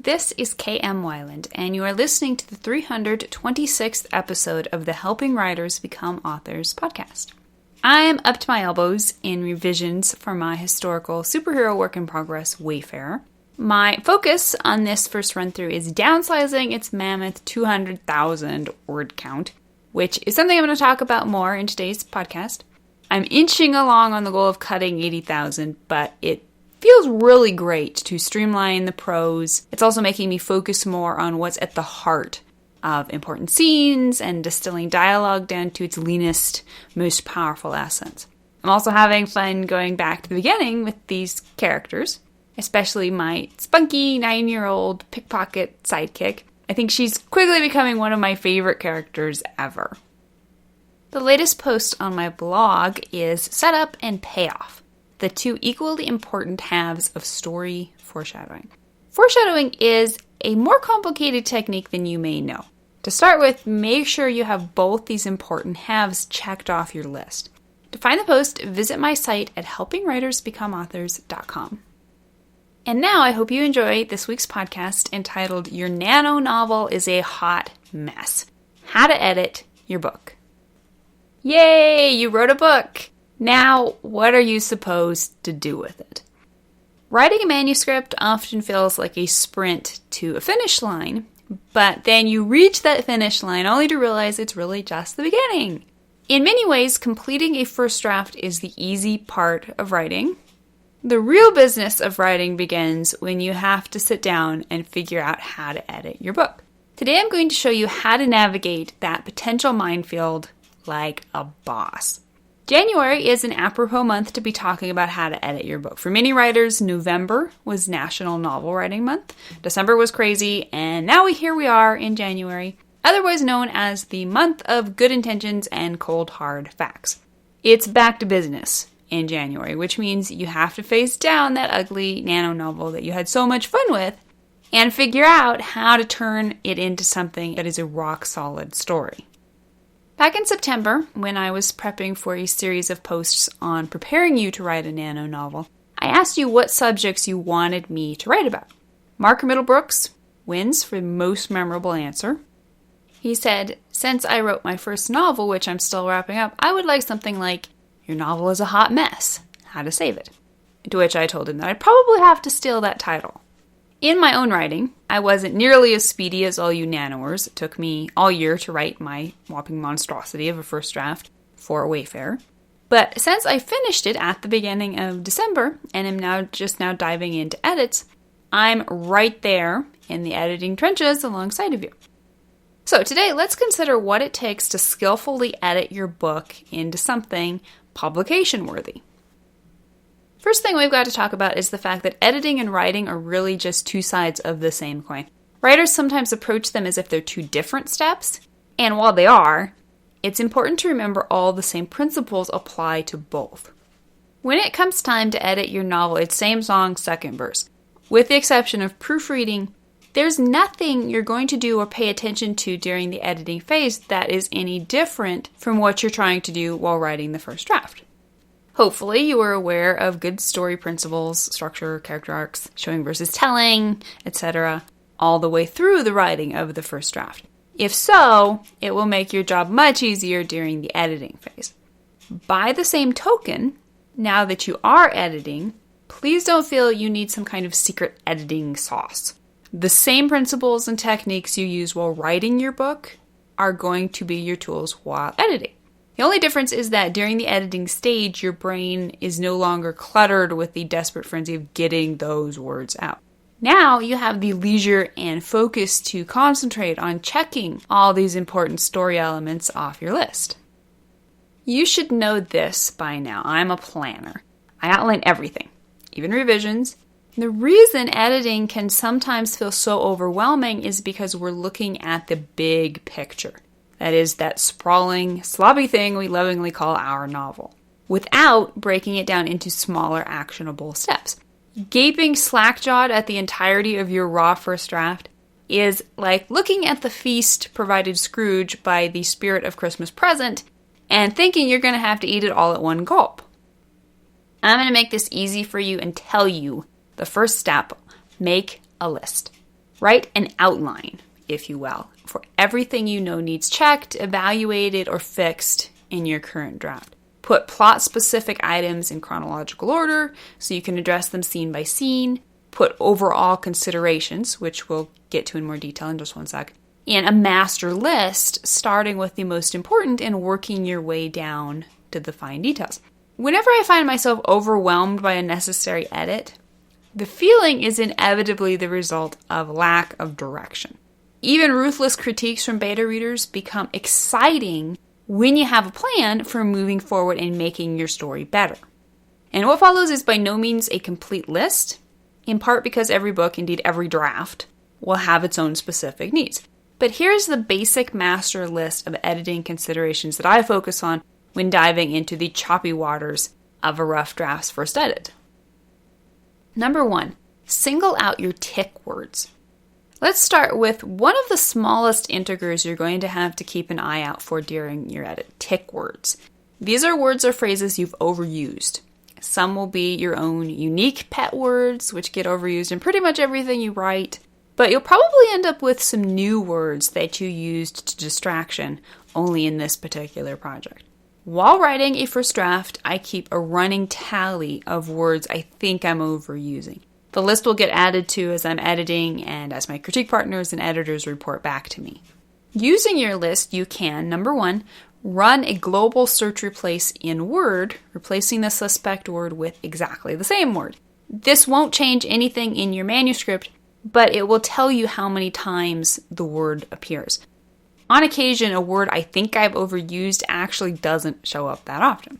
This is KM Weiland, and you are listening to the 326th episode of the Helping Writers Become Authors podcast. I am up to my elbows in revisions for my historical superhero work in progress, Wayfarer. My focus on this first run-through is downsizing its mammoth 200,000 word count, which is something I'm going to talk about more in today's podcast. I'm inching along on the goal of cutting 80,000, but it feels really great to streamline the prose. It's also making me focus more on what's at the heart of important scenes and distilling dialogue down to its leanest, most powerful essence. I'm also having fun going back to the beginning with these characters, especially my spunky 9-year-old pickpocket sidekick. I think she's quickly becoming one of my favorite characters ever. The latest post on my blog is Setup and Payoff, the two equally important halves of story foreshadowing. Foreshadowing is a more complicated technique than you may know. To start with, make sure you have both these important halves checked off your list. To find the post, visit my site at helpingwritersbecomeauthors.com. And now I hope you enjoy this week's podcast entitled Your NaNo Novel is a Hot Mess. How to Edit Your Book. Yay, you wrote a book! Now, what are you supposed to do with it? Writing a manuscript often feels like a sprint to a finish line, but then you reach that finish line only to realize it's really just the beginning. In many ways, completing a first draft is the easy part of writing. The real business of writing begins when you have to sit down and figure out how to edit your book. Today I'm going to show you how to navigate that potential minefield like a boss. January is an apropos month to be talking about how to edit your book. For many writers, November was National Novel Writing Month, December was crazy, and now here we are in January, otherwise known as the month of good intentions and cold hard facts. It's back to business in January, which means you have to face down that ugly nano novel that you had so much fun with and figure out how to turn it into something that is a rock-solid story. Back in September, when I was prepping for a series of posts on preparing you to write a nano novel, I asked you what subjects you wanted me to write about. Mark Middlebrooks wins for the most memorable answer. He said, since I wrote my first novel, which I'm still wrapping up, I would like something like, your novel is a hot mess, how to save it. To which I told him that I'd probably have to steal that title. In my own writing, I wasn't nearly as speedy as all you nanoers. It took me all year to write my whopping monstrosity of a first draft for Wayfarer. But since I finished it at the beginning of December and am now diving into edits, I'm right there in the editing trenches alongside of you. So today, let's consider what it takes to skillfully edit your book into something publication-worthy. First thing we've got to talk about is the fact that editing and writing are really just two sides of the same coin. Writers sometimes approach them as if they're two different steps, and while they are, it's important to remember all the same principles apply to both. When it comes time to edit your novel, it's same song, second verse. With the exception of proofreading, there's nothing you're going to do or pay attention to during the editing phase that is any different from what you're trying to do while writing the first draft. Hopefully, you are aware of good story principles, structure, character arcs, showing versus telling, etc., all the way through the writing of the first draft. If so, it will make your job much easier during the editing phase. By the same token, now that you are editing, please don't feel you need some kind of secret editing sauce. The same principles and techniques you use while writing your book are going to be your tools while editing. The only difference is that during the editing stage, your brain is no longer cluttered with the desperate frenzy of getting those words out. Now you have the leisure and focus to concentrate on checking all these important story elements off your list. You should know this by now. I'm a planner. I outline everything, even revisions. The reason editing can sometimes feel so overwhelming is because we're looking at the big picture. That is, that sprawling, sloppy thing we lovingly call our novel, without breaking it down into smaller, actionable steps. Gaping slack-jawed at the entirety of your raw first draft is like looking at the feast provided Scrooge by the spirit of Christmas present and thinking you're going to have to eat it all at one gulp. I'm going to make this easy for you and tell you the first step: make a list. Write an outline, if you will, for everything you know needs checked, evaluated, or fixed in your current draft. Put plot-specific items in chronological order so you can address them scene by scene. Put overall considerations, which we'll get to in more detail in just one sec, and a master list, starting with the most important and working your way down to the fine details. Whenever I find myself overwhelmed by a necessary edit, the feeling is inevitably the result of lack of direction. Even ruthless critiques from beta readers become exciting when you have a plan for moving forward and making your story better. And what follows is by no means a complete list, in part because every book, indeed every draft, will have its own specific needs. But here's the basic master list of editing considerations that I focus on when diving into the choppy waters of a rough draft's first edit. Number 1, single out your tick words. Let's start with one of the smallest integers you're going to have to keep an eye out for during your edit, tick words. These are words or phrases you've overused. Some will be your own unique pet words, which get overused in pretty much everything you write. But you'll probably end up with some new words that you used to distraction only in this particular project. While writing a first draft, I keep a running tally of words I think I'm overusing. The list will get added to as I'm editing and as my critique partners and editors report back to me. Using your list, you can, number 1, run a global search replace in Word, replacing the suspect word with exactly the same word. This won't change anything in your manuscript, but it will tell you how many times the word appears. On occasion, a word I think I've overused actually doesn't show up that often.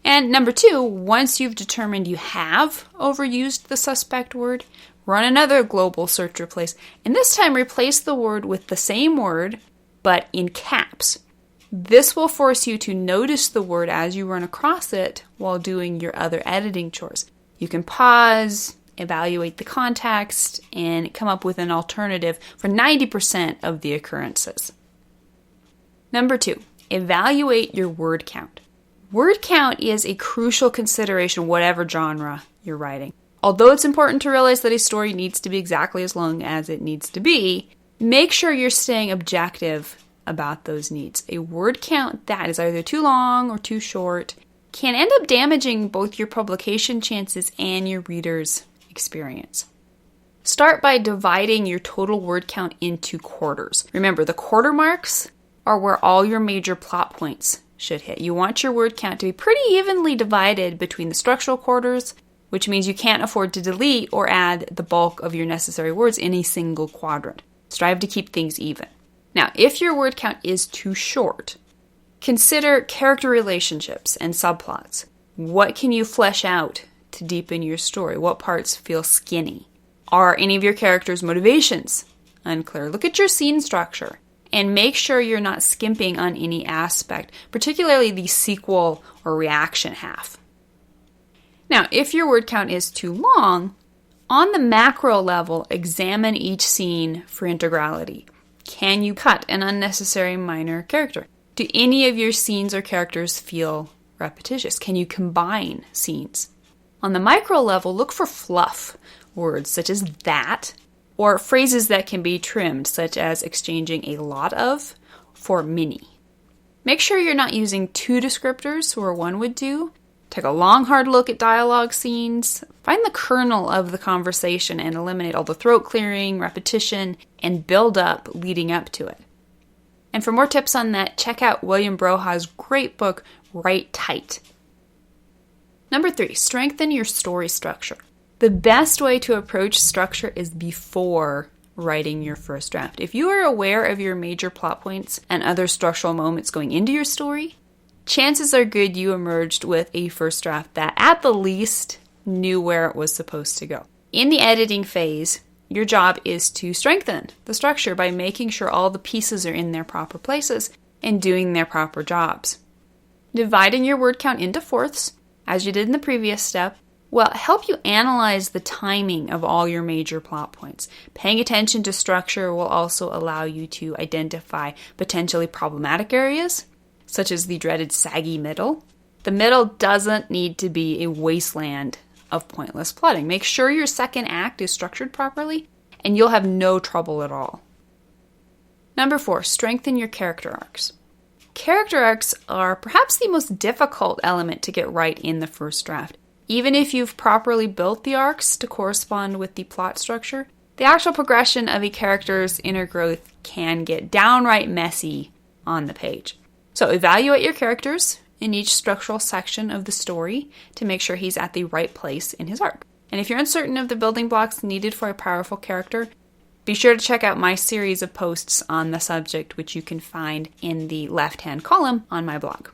And number 2, once you've determined you have overused the suspect word, run another global search replace, and this time replace the word with the same word, but in caps. This will force you to notice the word as you run across it while doing your other editing chores. You can pause, evaluate the context, and come up with an alternative for 90% of the occurrences. Number 2, evaluate your word count. Word count is a crucial consideration whatever genre you're writing. Although it's important to realize that a story needs to be exactly as long as it needs to be, make sure you're staying objective about those needs. A word count that is either too long or too short can end up damaging both your publication chances and your reader's experience. Start by dividing your total word count into quarters. Remember, the quarter marks are where all your major plot points should hit. You want your word count to be pretty evenly divided between the structural quarters, which means you can't afford to delete or add the bulk of your necessary words in a single quadrant. Strive to keep things even. Now, if your word count is too short, consider character relationships and subplots. What can you flesh out to deepen your story? What parts feel skinny? Are any of your characters' motivations unclear? Look at your scene structure and make sure you're not skimping on any aspect, particularly the sequel or reaction half. Now, if your word count is too long, on the macro level, examine each scene for integrality. Can you cut an unnecessary minor character? Do any of your scenes or characters feel repetitious? Can you combine scenes? On the micro level, look for fluff words such as that, or phrases that can be trimmed, such as exchanging a lot of for many. Make sure you're not using two descriptors where one would do. Take a long, hard look at dialogue scenes. Find the kernel of the conversation and eliminate all the throat clearing, repetition, and build up leading up to it. And for more tips on that, check out William Broha's great book, Write Tight. Number 3, strengthen your story structure. The best way to approach structure is before writing your first draft. If you are aware of your major plot points and other structural moments going into your story, chances are good you emerged with a first draft that, at the least, knew where it was supposed to go. In the editing phase, your job is to strengthen the structure by making sure all the pieces are in their proper places and doing their proper jobs. Dividing your word count into fourths, as you did in the previous step, will help you analyze the timing of all your major plot points. Paying attention to structure will also allow you to identify potentially problematic areas, such as the dreaded saggy middle. The middle doesn't need to be a wasteland of pointless plotting. Make sure your second act is structured properly and you'll have no trouble at all. Number 4, strengthen your character arcs. Character arcs are perhaps the most difficult element to get right in the first draft. Even if you've properly built the arcs to correspond with the plot structure, the actual progression of a character's inner growth can get downright messy on the page. So evaluate your characters in each structural section of the story to make sure he's at the right place in his arc. And if you're uncertain of the building blocks needed for a powerful character, be sure to check out my series of posts on the subject, which you can find in the left-hand column on my blog.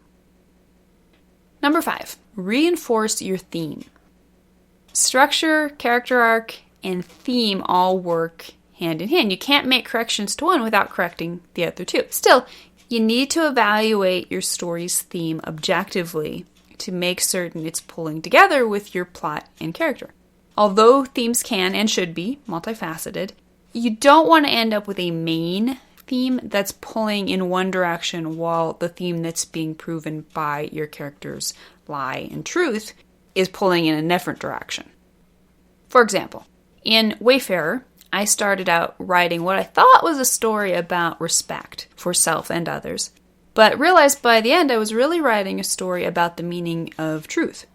Number 5, reinforce your theme. Structure, character arc, and theme all work hand in hand. You can't make corrections to one without correcting the other two. Still, you need to evaluate your story's theme objectively to make certain it's pulling together with your plot and character. Although themes can and should be multifaceted, you don't want to end up with a main theme that's pulling in one direction while the theme that's being proven by your character's lie and truth is pulling in a different direction. For example, in Wayfarer, I started out writing what I thought was a story about respect for self and others, but realized by the end I was really writing a story about the meaning of truth.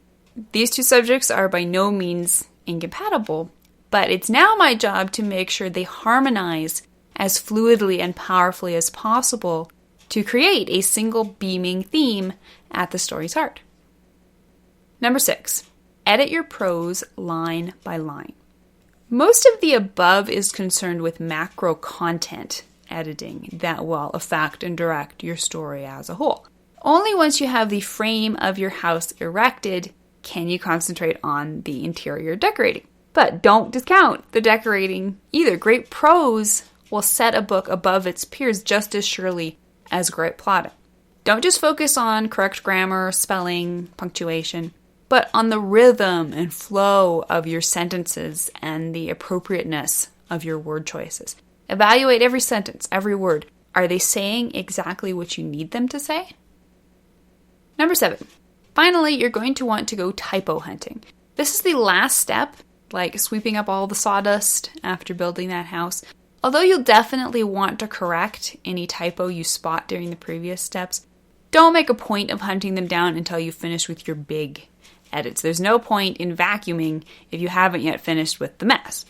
These two subjects are by no means incompatible, but it's now my job to make sure they harmonize as fluidly and powerfully as possible to create a single beaming theme at the story's heart. Number 6, edit your prose line by line. Most of the above is concerned with macro content editing that will affect and direct your story as a whole. Only once you have the frame of your house erected can you concentrate on the interior decorating. But don't discount the decorating either. Great prose will set a book above its peers just as surely as great plotting. Don't just focus on correct grammar, spelling, punctuation, but on the rhythm and flow of your sentences and the appropriateness of your word choices. Evaluate every sentence, every word. Are they saying exactly what you need them to say? Number 7. Finally, you're going to want to go typo hunting. This is the last step, like sweeping up all the sawdust after building that house. Although you'll definitely want to correct any typo you spot during the previous steps, don't make a point of hunting them down until you finish with your big edits. There's no point in vacuuming if you haven't yet finished with the mess.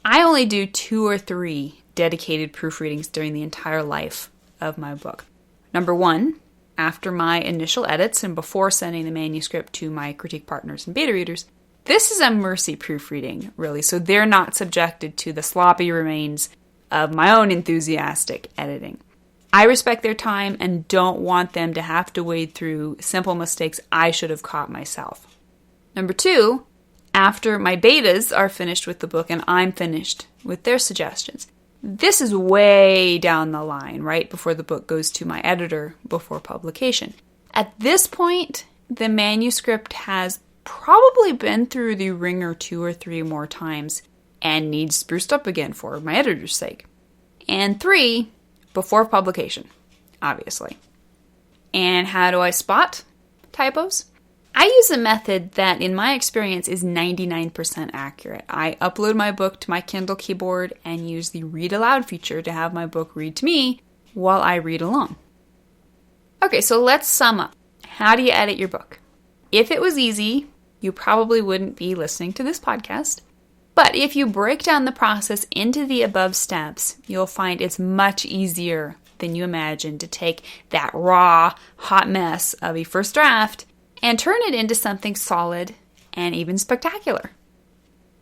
I only do 2 or 3 dedicated proofreadings during the entire life of my book. Number 1, after my initial edits and before sending the manuscript to my critique partners and beta readers. This is a mercy proofreading, really, so they're not subjected to the sloppy remains of my own enthusiastic editing. I respect their time and don't want them to have to wade through simple mistakes I should have caught myself. Number 2, after my betas are finished with the book and I'm finished with their suggestions. This is way down the line, right before the book goes to my editor before publication. At this point, the manuscript has probably been through the ringer 2 or 3 more times and needs spruced up again for my editor's sake. And 3, before publication, obviously. And how do I spot typos? I use a method that, in my experience, is 99% accurate. I upload my book to my Kindle keyboard and use the read aloud feature to have my book read to me while I read along. Okay, so let's sum up. How do you edit your book? If it was easy, you probably wouldn't be listening to this podcast. But if you break down the process into the above steps, you'll find it's much easier than you imagine to take that raw, hot mess of a first draft and turn it into something solid and even spectacular.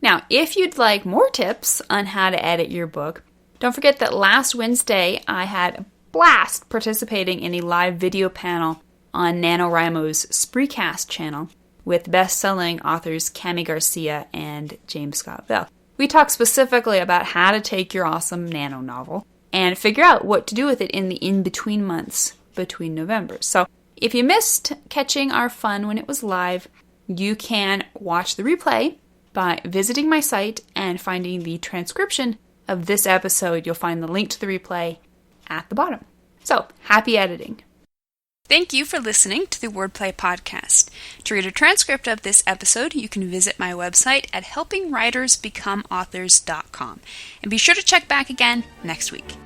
Now, if you'd like more tips on how to edit your book, don't forget that last Wednesday I had a blast participating in a live video panel on NaNoWriMo's Spreecast channel with best-selling authors Cami Garcia and James Scott Bell. We talked specifically about how to take your awesome Nano novel and figure out what to do with it in the in-between months between Novembers. So if you missed catching our fun when it was live, you can watch the replay by visiting my site and finding the transcription of this episode. You'll find the link to the replay at the bottom. So, happy editing. Thank you for listening to the Wordplay Podcast. To read a transcript of this episode, you can visit my website at helpingwritersbecomeauthors.com. And be sure to check back again next week.